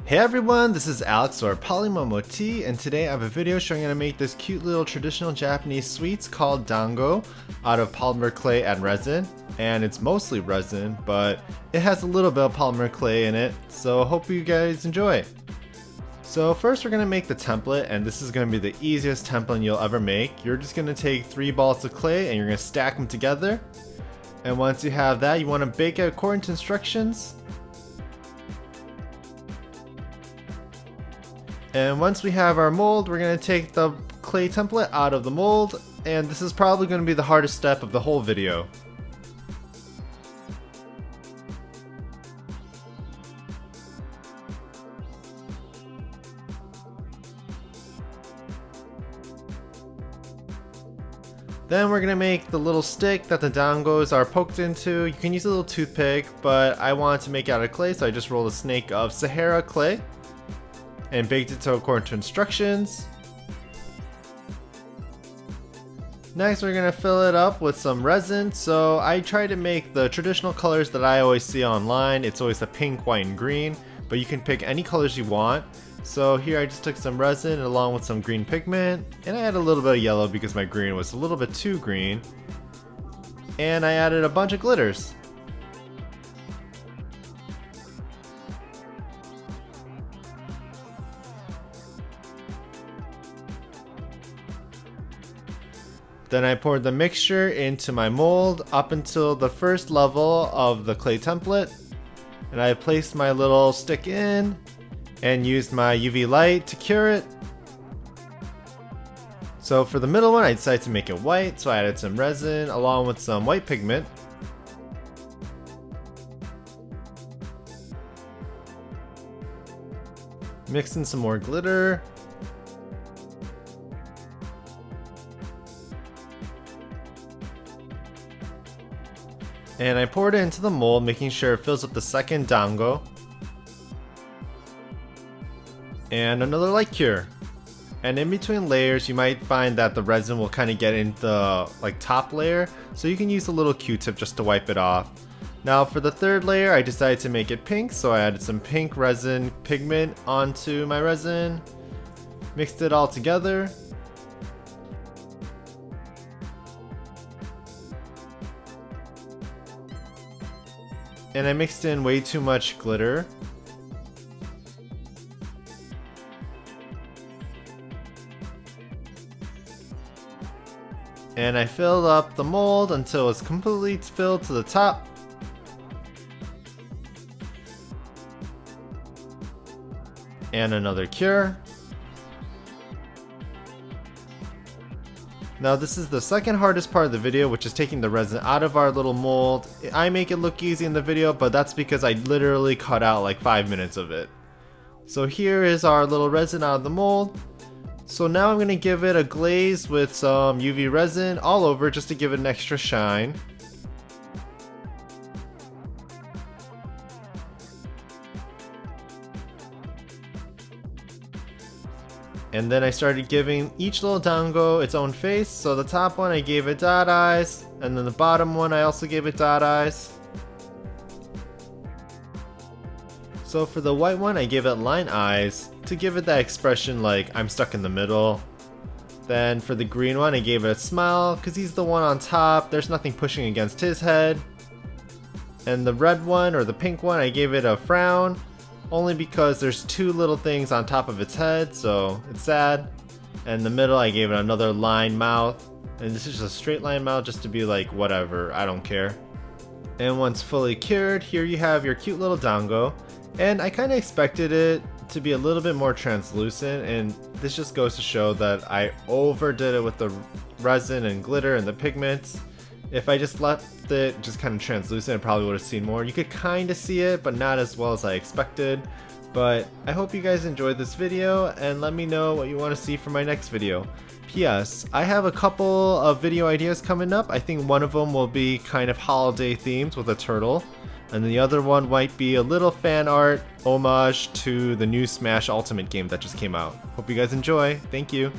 Hey everyone, this is Alex or PolymomoTea, and today I have a video showing how to make this cute little traditional Japanese sweets called Dango out of polymer clay and resin. And it's mostly resin, but it has a little bit of polymer clay in it, so hope you guys enjoy. So first we're going to make the template, and this is going to be the easiest template you'll ever make. You're just going to take 3 balls of clay and you're going to stack them together. And once you have that, you want to bake it according to instructions. And once we have our mold, we're going to take the clay template out of the mold, and this is probably going to be the hardest step of the whole video. Then we're going to make the little stick that the dangos are poked into. You can use a little toothpick, but I wanted to make it out of clay, so I just rolled a snake of Sahara clay and baked it according to instructions. Next we're going to fill it up with some resin. So I try to make the traditional colors that I always see online. It's always the pink, white, and green, but you can pick any colors you want. So here I just took some resin along with some green pigment, and I added a little bit of yellow because my green was a little bit too green. And I added a bunch of glitters. Then I poured the mixture into my mold up until the first level of the clay template, and I placed my little stick in and used my UV light to cure it. So for the middle one I decided to make it white, so I added some resin along with some white pigment. Mixed in some more glitter. And I poured it into the mold, making sure it fills up the second dango. And another light cure. And in between layers, you might find that the resin will kind of get in the top layer, so you can use a little Q-tip just to wipe it off. Now for the third layer, I decided to make it pink, so I added some pink resin pigment onto my resin, mixed it all together. And I mixed in way too much glitter. And I filled up the mold until it was completely filled to the top. And another cure. Now this is the second hardest part of the video, which is taking the resin out of our little mold. I make it look easy in the video, but that's because I literally cut out like 5 minutes of it. So here is our little resin out of the mold. So now I'm going to give it a glaze with some UV resin all over just to give it an extra shine. And then I started giving each little dango its own face. So the top one I gave it dot eyes, and then the bottom one I also gave it dot eyes. So for the white one I gave it line eyes to give it that expression like I'm stuck in the middle. Then for the green one I gave it a smile because he's the one on top, there's nothing pushing against his head. And the red one or the pink one I gave it a frown, only because there's 2 little things on top of its head, so it's sad. And in the middle I gave it another line mouth, and this is just a straight line mouth just to be like whatever, I don't care. And once fully cured, here you have your cute little dango. And I kind of expected it to be a little bit more translucent, and this just goes to show that I overdid it with the resin and glitter and the pigments. If I just left it just kind of translucent, I probably would have seen more. You could kind of see it, but not as well as I expected. But I hope you guys enjoyed this video, and let me know what you want to see for my next video. P.S. I have a couple of video ideas coming up. I think one of them will be kind of holiday themed with a turtle, and the other one might be a little fan art homage to the new Smash Ultimate game that just came out. Hope you guys enjoy. Thank you.